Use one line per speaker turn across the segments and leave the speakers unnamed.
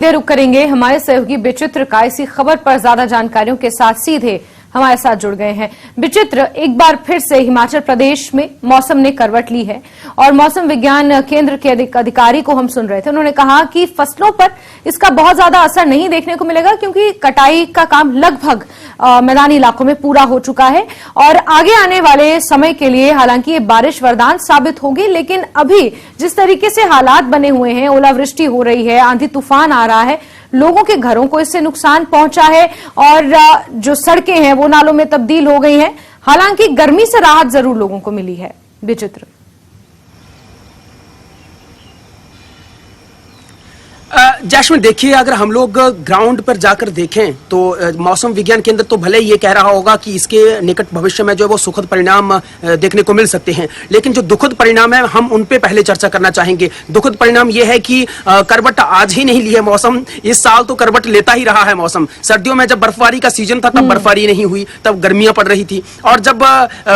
रुक करेंगे हमारे सहयोगी विचित्र का इसी खबर पर ज्यादा जानकारियों के साथ सीधे हमारे साथ जुड़ गए हैं। विचित्र, एक बार फिर से हिमाचल प्रदेश में मौसम ने करवट ली है और मौसम विज्ञान केंद्र के अधिकारी को हम सुन रहे थे। उन्होंने कहा कि फसलों पर इसका बहुत ज्यादा असर नहीं देखने को मिलेगा क्योंकि कटाई का काम लगभग मैदानी इलाकों में पूरा हो चुका है और आगे आने वाले समय के लिए हालांकि ये बारिश वरदान साबित होगी, लेकिन अभी जिस तरीके से हालात बने हुए हैं, ओलावृष्टि हो रही है, आंधी तूफान आ रहा है, लोगों के घरों को इससे नुकसान पहुंचा है और जो सड़कें हैं वो नालों में तब्दील हो गई हैं। हालांकि गर्मी से राहत जरूर लोगों को मिली है। विचित्र,
जैस्मिन, देखिए, अगर हम लोग ग्राउंड पर जाकर देखें तो मौसम विज्ञान केंद्र तो भले ये कह रहा होगा कि इसके निकट भविष्य में जो है वो सुखद परिणाम देखने को मिल सकते हैं, लेकिन जो दुखद परिणाम है हम उन पे पहले चर्चा करना चाहेंगे। दुखद परिणाम ये है कि करवट आज ही नहीं ली है मौसम, इस साल तो करवट लेता ही रहा है मौसम। सर्दियों में जब बर्फबारी का सीजन था तब बर्फबारी नहीं हुई, तब गर्मियां पड़ रही थी, और जब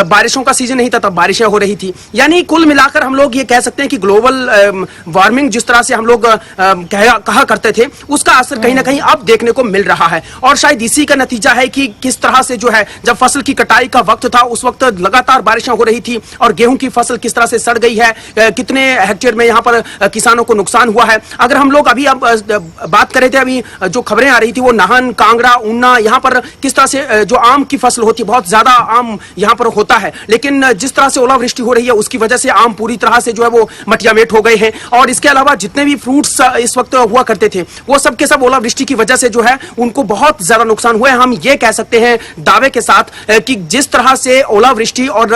बारिशों का सीजन नहीं था तब बारिशें हो रही थी। यानी कुल मिलाकर हम लोग ये कह सकते हैं कि ग्लोबल वार्मिंग जिस तरह से हम लोग कहा करते थे उसका असर कहीं ना कहीं अब देखने को मिल रहा है, और शायद इसी का नतीजा है कि किस तरह से जो है जब फसल की कटाई का वक्त था उस वक्त लगातार बारिशें हो रही थी और गेहूं की फसल किस तरह से सड़ गई है, कितने हेक्टेयर में यहां पर किसानों को नुकसान हुआ है। अगर हम लोग अभी अब बात कर रहे थे, अभी जो खबरें आ रही थी वो नाहन, कांगड़ा, ऊना, यहां पर किस तरह से जो आम की फसल होती है, बहुत ज्यादा आम यहां पर होता है, लेकिन जिस तरह से ओलावृष्टि हो रही है उसकी वजह से आम पूरी तरह से जो है वो मटियामेट हो गए हैं, और इसके अलावा जितने भी फ्रूट्स इस वक्त हुआ करते थे वो सब के सब ओलावृष्टि की वजह से जो है उनको बहुत ज्यादा नुकसान हुआ है। हम ये कह सकते हैं दावे के साथ कि जिस तरह से ओलावृष्टि और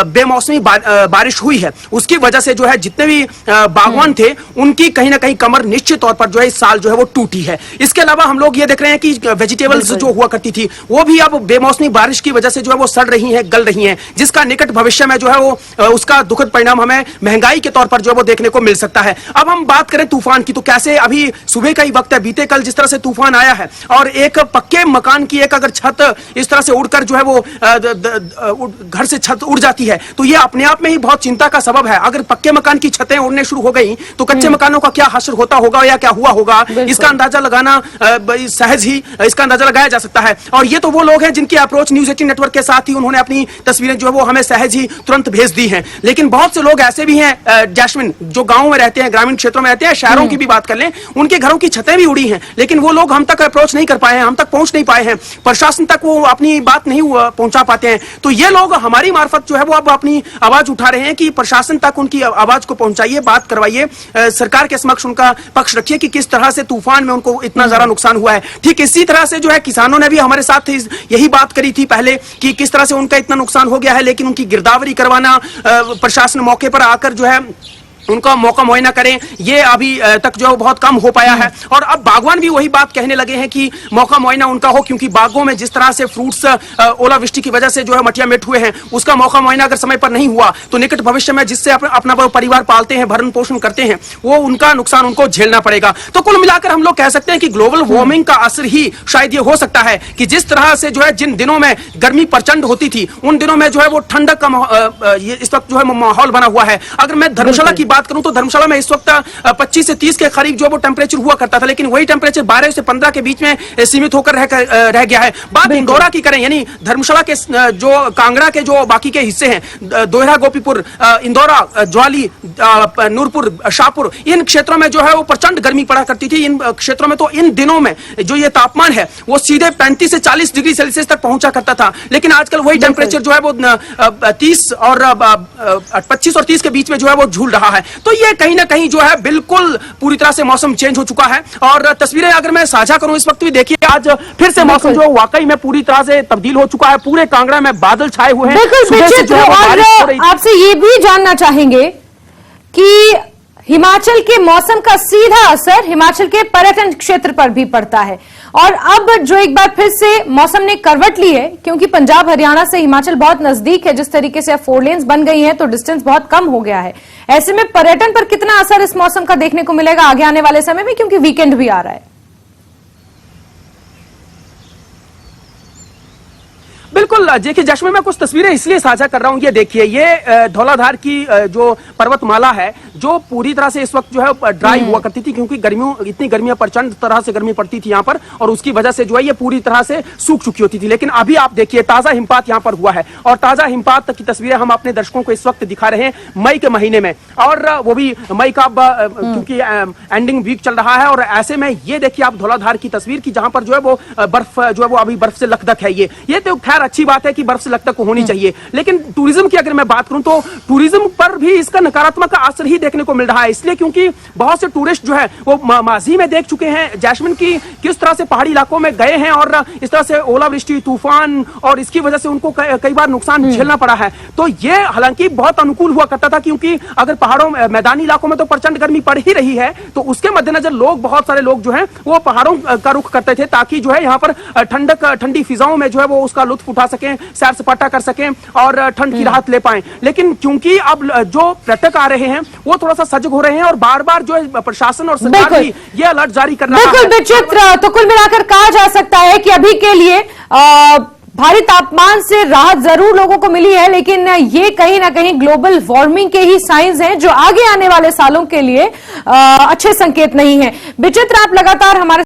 बेमौसमी बारिश हुई है उसकी वजह से जो है जितने भी बागवान थे उनकी कहीं ना कहीं कमर निश्चित तौर पर जो है इस साल जो है वो टूटी है। इसके अलावा हम लोग ये देख रहे हैं कि वेजिटेबल्स जो हुआ करती थी वो भी अब बेमौसमी बारिश की वजह से जो है वो सड़ रही है, गल रही है, जिसका निकट भविष्य में जो है वो उसका दुखद परिणाम हमें महंगाई के तौर पर जो है वो देखने को मिल सकता है। अब हम बात करें तूफान की, तो कैसे अभी सुबह का ही वक्त है, बीते कल जिस तरह से तूफान आया है और एक पक्के मकान की एक अगर छत इस तरह से उड़कर जो है वो घर से छत उड़ जाती है तो ये अपने आप में ही बहुत चिंता का सबब है। अगर पक्के मकान की छतें उड़ने शुरू हो गई तो कच्चे मकानों का क्या हश्र होता होगा या क्या हुआ होगा, इसका अंदाजा लगाना सहज ही इसका अंदाजा लगाया जा सकता है। और ये तो वो लोग हैं जिनकी अप्रोच न्यूज 18 नेटवर्क के साथ ही उन्होंने अपनी तस्वीरें जो है वो हमें सहज ही तुरंत भेज दी हैं, लेकिन बहुत से लोग ऐसे भी हैं जैस्मिन जो गांव में रहते हैं, ग्रामीण क्षेत्रों में रहते हैं, शहरों की भी बात कर लें, उनके घरों की छतें भी उड़ी हैं, लेकिन वो लोग हम तक अप्रोच नहीं कर पाए हैं, हम तक पहुंच नहीं पाए हैं, प्रशासन तक वो अपनी बात नहीं पहुंचा पाते हैं। तो ये लोग हमारी मार्फत जो है वो अब अपनी आवाज उठा रहे हैं कि प्रशासन तक उनकी आवाज को पहुंचाइए, बात करवाइए, सरकार के समक्ष उनका पक्ष रखिए कि किस तरह से तूफान में उनको इतना ज्यादा नुकसान हुआ है। ठीक इसी तरह से जो है किसानों ने भी हमारे साथ यही बात करी थी पहले कि किस तरह से उनका इतना नुकसान हो गया है, लेकिन उनकी गिरदावरी करवाना, प्रशासन मौके पर आकर जो है उनका मौका मुआयना करें, ये अभी तक जो बहुत कम हो पाया है। और अब बागवान भी वही बात कहने लगे हैं कि मौका मुआयना उनका हो, क्योंकि बागों में जिस तरह से फ्रूट्स ओलावृष्टि की वजह से जो है मटियामेट हुए हैं उसका मौका मुआयना अगर समय पर नहीं हुआ तो निकट भविष्य में जिससे अपना परिवार पालते हैं, भरण पोषण करते हैं, वो उनका नुकसान उनको झेलना पड़ेगा। तो कुल मिलाकर हम लोग कह सकते हैं कि ग्लोबल वार्मिंग का असर ही शायद ये हो सकता है कि जिस तरह से जो है जिन दिनों में गर्मी प्रचंड होती थी उन दिनों में जो है वो ठंडक का इस वक्त जो है माहौल बना हुआ है। अगर मैं धर्मशाला की बात करूं तो धर्मशाला में इस वक्त 25 से 30 के करीब जो वो टेंपरेचर हुआ करता था, लेकिन वही टेंपरेचर 12 से 15 के बीच में सीमित होकर रह गया है। बात इंदौरा की करें, यानी धर्मशाला के जो कांगड़ा के जो बाकी के हिस्से हैं, दोहरा गोपीपुर, इंदौरा, ज्वाली, नूरपुर, शाहपुर, इन क्षेत्रों में जो है वो प्रचंड गर्मी पड़ा करती थी। इन क्षेत्रों में तो इन दिनों में जो ये तापमान है वो सीधे 35 से 40 डिग्री सेल्सियस तक पहुंचा करता था, लेकिन आजकल वही टेंपरेचर जो है वो 30 और 25 और 30 के बीच में जो है वो झूल रहा है। तो ये कहीं ना कहीं जो है बिल्कुल पूरी तरह से मौसम चेंज हो चुका है। और तस्वीरें अगर मैं साझा करूं इस वक्त भी देखिए, आज फिर से मौसम जो वाकई में पूरी तरह से तब्दील हो चुका है। पूरे कांगड़ा में बादल छाए हुए हैं।
आपसे ये भी जानना चाहेंगे कि हिमाचल के मौसम का सीधा असर हिमाचल के पर्यटन क्षेत्र पर भी पड़ता है, और अब जो एक बार फिर से मौसम ने करवट ली है, क्योंकि पंजाब हरियाणा से हिमाचल बहुत नजदीक है, जिस तरीके से अब 4 लेन्स बन गई हैं तो डिस्टेंस बहुत कम हो गया है। ऐसे में पर्यटन पर कितना असर इस मौसम का देखने को मिलेगा आगे आने वाले समय में, क्योंकि वीकेंड भी आ रहा है?
बिल्कुल। देखिए जश्न, मैं कुछ तस्वीरें इसलिए साझा कर रहा हूँ। ये देखिए, ये धौलाधार की जो पर्वतमाला है, जो पूरी तरह से इस वक्त जो है ड्राई हुआ करती थी, क्योंकि इतनी गर्मियां, प्रचंड तरह से गर्मी पड़ती थी यहाँ पर, और उसकी वजह से जो है ये पूरी तरह से सूख चुकी होती थी। लेकिन अभी आप देखिए ताजा हिमपात यहाँ पर हुआ है, और ताजा हिमपात की तस्वीरें हम अपने दर्शकों को इस वक्त दिखा रहे हैं मई के महीने में, और वो भी मई का क्योंकि एंडिंग वीक चल रहा है। और ऐसे में ये देखिए आप धौलाधार की तस्वीर की, जहां पर जो है वो बर्फ जो है वो अभी बर्फ से लकदक है। ये तो खैर अच्छी बात है कि बर्फ से लकदक होनी चाहिए, लेकिन टूरिज्म की अगर मैं बात करूं तो टूरिज्म पर भी इसका नकारात्मक असर ही देखने को मिल रहा है। इसलिए क्योंकि बहुत से टूरिस्ट जो है वो माजी में देख चुके हैं जैस्मिन की किस तरह से पहाड़ी इलाकों में गए हैं, और इस तरह से ओलावृष्टि, तूफान, और इसकी वजह से उनको कई बार नुकसान झेलना पड़ा है। तो ये हालांकि बहुत अनुकूल हुआ करता था, क्योंकि अगर पहाड़ों मैदानी इलाकों में तो प्रचंड गर्मी पड़ ही रही है, तो उसके मद्देनजर बहुत सारे लोग जो है वो पहाड़ों का रुख करते थे, ताकि जो है यहाँ पर ठंडी फिजाओं में जो है वो उसका लुत्फ उठा सकें, सैर सपाटा कर सकें और ठंड की राहत ले पाएं। लेकिन क्योंकि अब जो पर्यटक आ रहे हैं वो थोड़ा सा सजग हो रहे हैं, और बार बार जो है प्रशासन और सरकार भी ये अलर्ट जारी कर रहा है।
बिल्कुल विचित्र। तो कुल मिलाकर कहा जा सकता है कि अभी के लिए भारी तापमान से राहत जरूर लोगों को मिली है, लेकिन ये कहीं ना कहीं ग्लोबल वार्मिंग के ही साइंस हैं, जो आगे आने वाले सालों के लिए अच्छे संकेत नहीं है। विचित्र, आप लगातार हमारे